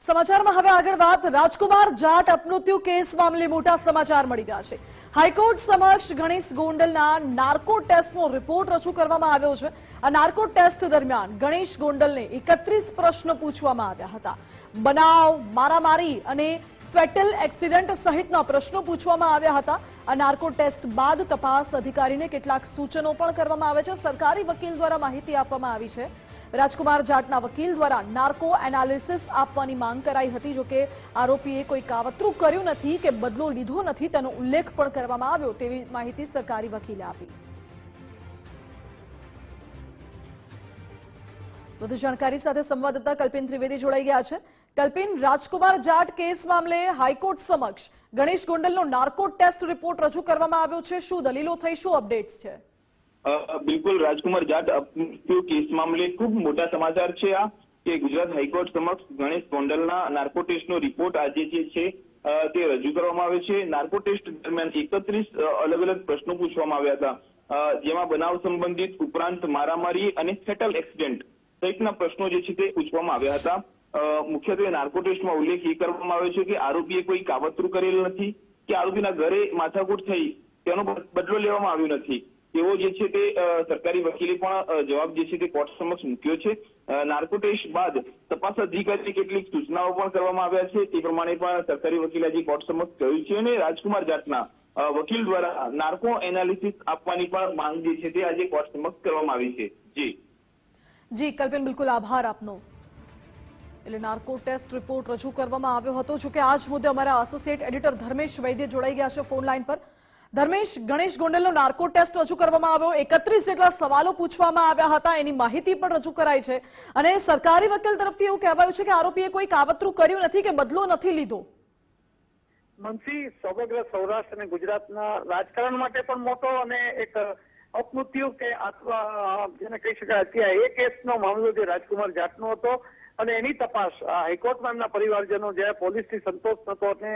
સમાચારમાં હવે આગળ વાત રાજકુમાર જાટ અપમૃત્યુ કેસ મામલે મોટા સમાચાર મળી રહ્યા છે। હાઈકોર્ટ સમક્ષ ગણેશ ગોંડલના નાર્કો ટેસ્ટનો રિપોર્ટ રજૂ કરવામાં આવ્યો છે। આ નાર્કો ટેસ્ટ દરમિયાન ગણેશ ગોંડલને 31 પ્રશ્નો પૂછવામાં આવ્યા હતા। બનાવ, મારામારી અને ફેટલ એક્સિડન્ટ સહિતના પ્રશ્નો પૂછવામાં આવ્યા હતા। આ નાર્કો ટેસ્ટ બાદ તપાસ અધિકારીને કેટલાક સૂચનો પણ કરવામાં આવે છે। સરકારી વકીલ દ્વારા માહિતી આપવામાં આવી છે। રાજકુમાર જાટના વકીલ દ્વારા નાર્કો એનાલિસિસ આપવાની માંગ કરાઈ હતી। જો કે આરોપીએ કોઈ કાવતરું કર્યું નથી કે બદલો લીધો નથી તેનો ઉલ્લેખ પણ કરવામાં આવ્યો તેવી માહિતી સરકારી વકીલે આપી। વધુ જાણકારી સાથે સંવાદદાતા કલ્પિન ત્રિવેદી જોડાઈ ગયા છે। કલ્પિન, રાજકુમાર જાટ કેસ મામલે હાઈકોર્ટ સમક્ષ ગણેશ ગોંડલનો નાર્કો ટેસ્ટ રિપોર્ટ રજૂ કરવામાં આવ્યો છે। શું દલીલો થઈ, શું અપડેટ્સ છે? બિલકુલ, રાજકુમાર જાટ અપમૃત્યુ કેસ મામલે ખૂબ મોટા સમાચાર છે આ કે ગુજરાત હાઈકોર્ટ સમક્ષ ગણેશ ગોંડલના નાર્કો ટેસ્ટનો રિપોર્ટ આજે જે છે તે રજૂ કરવામાં આવ્યો છે। નાર્કો ટેસ્ટ દરમિયાન 31 અલગ અલગ પ્રશ્નો પૂછવામાં આવ્યા હતા, જેમાં બનાવ સંબંધિત ઉપરાંત મારામારી અને ફેટલ એક્સિડન્ટ સહિતના પ્રશ્નો જે છે તે પૂછવામાં આવ્યા હતા। મુખ્યત્વે નાર્કો ટેસ્ટમાં ઉલ્લેખ એ કરવામાં આવ્યો છે કે આરોપીએ કોઈ કાવતરું કરેલ નથી કે આરોપીના ઘરે માથાકૂટ થઈ તેનો બદલો લેવામાં આવ્યો નથી તેવો જે છે તે સરકારી વકીલે પણ જવાબ જે છે તે કોર્ટ સમક્ષ મૂક્યો છે। નાર્કો ટેસ્ટ બાદ તપાસ અધિકારીને કેટલીક સૂચનાઓ પણ કરવામાં આવ્યા છે તે પ્રમાણે પણ સરકારી વકીલે આજે કોર્ટ સમક્ષ કહ્યું છે અને રાજકુમાર જાટના વકીલ દ્વારા નાર્કો એનાલિસિસ આપવાની પણ માંગ જે છે તે આજે કોર્ટ સમક્ષ કરવામાં આવી છે। જી કલ્પિન, બિલકુલ આભાર આપનો। એટલે નાર્કો ટેસ્ટ રિપોર્ટ રજૂ કરવામાં આવ્યો હતો। જો કે આ જ મુદ્દે અમારા એસોસિએટ એડિટર ધર્મેશ વૈદ્ય જોડાઈ ગયા છે ફોન લાઈન પર। ધર્મેશ, ગણેશ ગોંડલનો નાર્કો ટેસ્ટ રજૂ કરવામાં આવ્યો, 31 જેટલા સવાલો પૂછવામાં આવ્યા હતા, એની માહિતી પણ રજૂ કરાઈ છે અને સરકારી વકીલ તરફથી એવું કહેવાયું છે કે આરોપીએ કોઈ કાવતરું કર્યું નથી કે બદલો નથી લીધો। મંસી, સમગ્ર સૌરાષ્ટ્ર અને ગુજરાતના રાજકારણ માટે પણ મોટો અને એક અપમૃત્યુ કે જેને કહી શકાય અત્યારે એ કેસનો મામલો જે રાજકુમાર જાટનો હતો અને એની તપાસ હાઈકોર્ટમાં એમના પરિવારજનો જ્યારે પોલીસથી સંતોષ નતો અને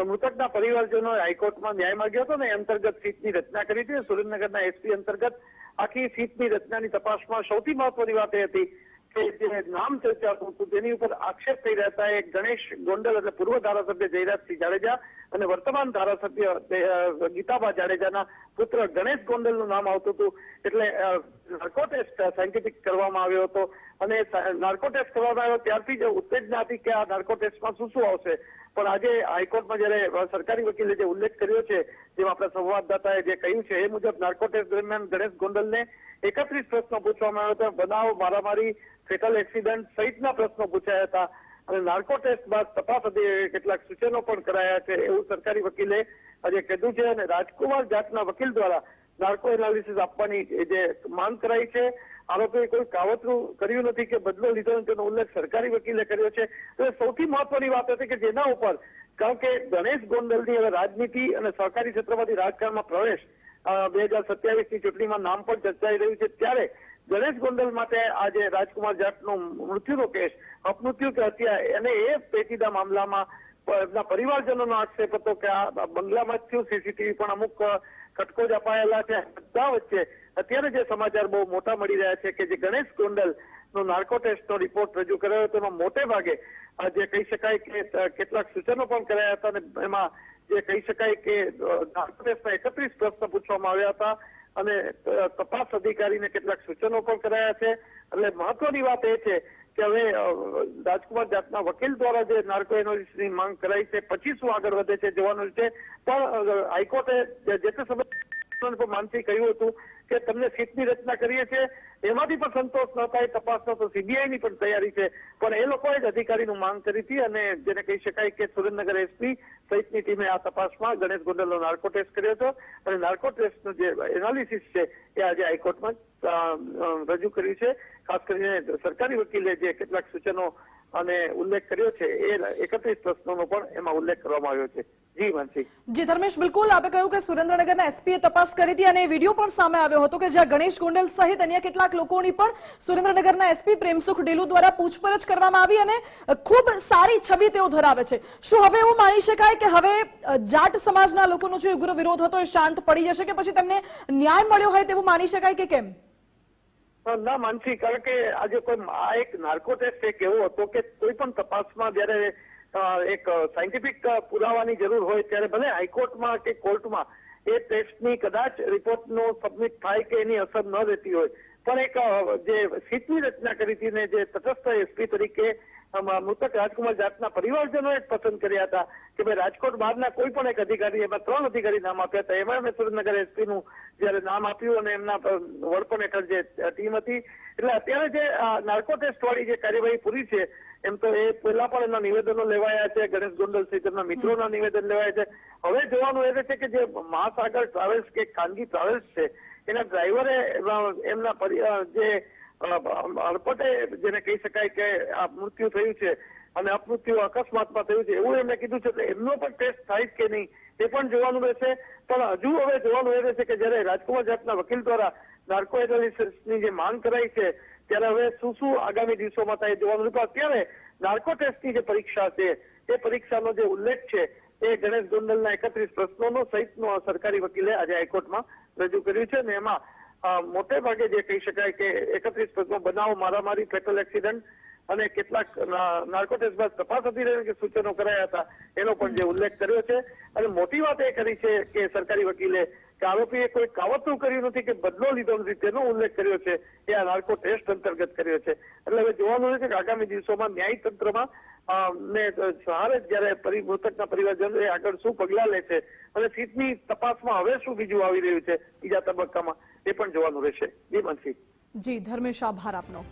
મૃતકના પરિવારજનો હાઈકોર્ટમાં ન્યાય માંગ્યો હતો ને એ અંતર્ગત સીટની રચના કરી હતી। સુરેન્દ્રનગરના એસપી અંતર્ગત આખી સીટની રચનાની તપાસમાં સૌથી મહત્વની વાત એ હતી કે જે નામ ચર્ચાતું હતું તેની ઉપર આક્ષેપ થઈ રહ્યા હતા એ ગણેશ ગોંડલ એટલે પૂર્વ ધારાસભ્ય જયરાજસિંહ જાડેજા અને વર્તમાન ધારાસભ્ય ગીતાબા જાડેજાના પુત્ર ગણેશ ગોંડલનું નામ આવતું હતું। એટલે નાર્કો ટેસ્ટ સાયન્ટિફિક કરવામાં આવ્યો હતો અને નાર્કો ટેસ્ટ કરવામાં આવ્યો ત્યારથી જ ઉત્તેજના હતી કે આ નાર્કો ટેસ્ટમાં શું શું આવશે। પણ આજે હાઈકોર્ટમાં જયારે સરકારી વકીલે જે ઉલ્લેખ કર્યો છે, જેમાં આપણા સંવાદદાતાએ જે કહ્યું છે એ મુજબ નાર્કો ટેસ્ટ દરમિયાન ગણેશ ગોંડલને 31 પ્રશ્નો પૂછવામાં આવ્યા હતા। બનાવ, મારામારી, ફેટલ એક્સિડન્ટ સહિતના પ્રશ્નો પૂછાયા હતા અને નાર્કો ટેસ્ટ બાદ તપાસ કેટલાક સૂચનો પણ કરાયા છે એવું સરકારી વકીલે આજે કીધું છે અને રાજકુમાર જાટના વકીલ દ્વારા નાર્કો એનાલિસિસ આપવાની જે માંગ કરાઈ છે, આરોપીએ કોઈ કાવતરું કર્યું નથી કે બદલો લીધો નથી તેનો ઉલ્લેખ સરકારી વકીલે કર્યો છે। તો સૌથી મહત્વની વાત હતી કે જેના ઉપર, કારણ કે ગણેશ ગોંડલની હવે રાજનીતિ અને સહકારી ક્ષેત્રમાંથી રાજકારણમાં પ્રવેશ 2027ની ચૂંટણીમાં નામ પણ ચર્ચાઈ રહ્યું છે, ત્યારે ગણેશ ગોંડલ માટે આજે રાજકુમાર જાટનો મૃત્યુનો કેસ અપમૃત્યુ કે હત્યા અને એ પેચીદા મામલામાં એમના પરિવારજનોનો આક્ષેપ હતો કે આ બંગલામાં જ થયું, સીસીટીવી પણ અમુક ખટકો જ અપાયેલા છે। બધા વચ્ચે અત્યારે જે સમાચાર બહુ મોટા મળી રહ્યા છે કે જે ગણેશ ગોંડલ નો નાર્કો ટેસ્ટનો રિપોર્ટ રજૂ કર્યો હતો એમાં મોટે ભાગે જે કહી શકાય કે કેટલાક સૂચનો પણ કરાયા હતા અને એમાં જે કહી શકાય કે નાર્કો ટેસ્ટમાં 31 પ્રશ્નો પૂછવામાં આવ્યા હતા અને તપાસ અધિકારીને કેટલાક સૂચનો પણ કરાયા છે। એટલે મહત્વની વાત એ છે કે હવે રાજકુમાર જાટના વકીલ દ્વારા જે નાર્કો એનાલિસિસની માંગ કરાઈ છે પછી શું આગળ વધે છે જોવાનું છે। પણ હાઈકોર્ટે જે તે સમયે માનથી કહ્યું હતું કે તમને સીટની રચના કરીએ છીએ, એમાંથી પણ સંતોષ ન થાય તપાસનો તો સીબીઆઈની પણ તૈયારી છે, પણ એ લોકોએ જ અધિકારીનું માંગ કરી હતી અને જેને કહી શકાય કે સુરેન્દ્રનગર એસપી સહિતની ટીમે આ તપાસમાં ગણેશ ગોંડલનો નાર્કો ટેસ્ટ કર્યો હતો અને નાર્કો ટેસ્ટનું જે એનાલિસિસ છે એ આજે હાઈકોર્ટમાં રજૂ કર્યું છે। ખાસ કરીને સરકારી વકીલે જે કેટલાક સૂચનો અને ઉલ્લેખ કર્યો છે એ 31 પ્રશ્નોનો પણ એમાં ઉલ્લેખ કરવામાં આવ્યો છે। જી માનસી। જી ધર્મેશ, બિલકુલ આપે કહ્યું કે સુરેન્દ્રનગરના એસપીએ તપાસ કરી હતી અને વિડીયો પણ સામે આવ્યો હતો કે જ્યાં ગણેશ ગોંડલ સહિત અન્ય કેટલાક લોકોની પણ સુરેન્દ્રનગરના એસપી પ્રેમસુખ ડેલુ દ્વારા પૂછપરછ કરવામાં આવી અને ખૂબ સારી છબી તેઓ ધરાવે છે। શું હવે એવું માની શકાય કે હવે જાટ સમાજના લોકોનો જે ઉગ્ર વિરોધ હતો એ શાંત પડી જશે કે પછી તેમને ન્યાય મળ્યો હોય તેવું માની શકાય કે કેમ? ના માનસી, કારણ કે આજે આ એક નાર્કો ટેસ્ટ એક એવો હતો કે કોઈ પણ તપાસમાં જયારે એક સાયન્ટિફિક પુરાવાની જરૂર હોય ત્યારે ભલે હાઈકોર્ટમાં કે કોર્ટમાં એ ટેસ્ટની કદાચ રિપોર્ટનો સબમિટ થાય કે એની અસર ન રહેતી હોય, પણ એક જે સીટની રચના કરી હતી ને જે તટસ્થ એસપી તરીકે મૃતક રાજકુમાર જાટના પરિવારજનોએ પસંદ કર્યા હતા કે ભાઈ રાજકોટ બહારના કોઈ પણ એક અધિકારી, એમાં 3 અધિકારી નામ આપ્યા હતા. એમાં મેં સુરેન્દ્રનગર એસપી નું જયારે નામ આપ્યું અને એમના વડપણ હેઠળ જે ટીમ હતી, એટલે અત્યારે જે નાર્કો ટેસ્ટ વાળી જે કાર્યવાહી પૂરી છે, એમ તો એ પહેલા પણ એના નિવેદનો લેવાયા છે, ગણેશ ગોંડલ સહિત એમના મિત્રોના નિવેદન લેવાયા છે. હવે જોવાનું એ છે કે જે મહાસાગર ટ્રાવેલ્સ કે ખાનગી ટ્રાવેલ્સ છે એના ડ્રાઈવરે એમના જે હડપટે જેને કહી શકાય કે આ મૃત્યુ થયું છે અને અપમૃત્યુ અકસ્માતમાં થયું છે એવું એમને કીધું છે, એમનો પણ ટેસ્ટ થાય કે નહીં એ પણ જોવાનું રહેશે. પણ હજુ હવે જોવાનું એ રહેશે કે જયારે રાજકુમાર જાટના વકીલ દ્વારા નાર્કો એનાલિસિસની જે માંગ કરાઈ છે ત્યારે હવે શું આગામી દિવસોમાં થાય જોવાનું. અત્યારે નાર્કો ટેસ્ટની જે પરીક્ષા છે એ પરીક્ષાનો જે ઉલ્લેખ છે એ ગણેશ ગોંડલના 31 પ્રશ્નોનો સહિતનો સરકારી વકીલે આજે હાઈકોર્ટમાં રજૂ કર્યું છે. અને એમાં મોટે ભાગે જે કહી શકાય કે 31 પ્રશ્નો બનાવ, મારામારી, ફેટલ એક્સિડન્ટ અને કેટલાક નાર્કો ટેસ્ટ બાદ તપાસ અધિકારીને કે સૂચનો કરાયા હતા એનો પણ જે ઉલ્લેખ કર્યો છે. અને મોટી વાત એ કરી છે કે સરકારી વકીલે કે આરોપીએ કોઈ કાવતરું કર્યું નથી કે બદલો લીધો નથી, તેનો ઉલ્લેખ કર્યો છે એ આ નાર્કો ટેસ્ટ અંતર્ગત કર્યો છે. એટલે હવે જોવાનું રહેશે કે આગામી દિવસોમાં ન્યાયિક તંત્રમાં ને સહારે જયારે મૃતકના પરિવારજનો એ આગળ શું પગલાં લે છે અને સીટની તપાસમાં હવે શું બીજું આવી રહ્યું છે બીજા તબક્કામાં એ પણ જોવાનું રહેશે. જી માનસી. જી ધર્મેશ, આભાર આપનો.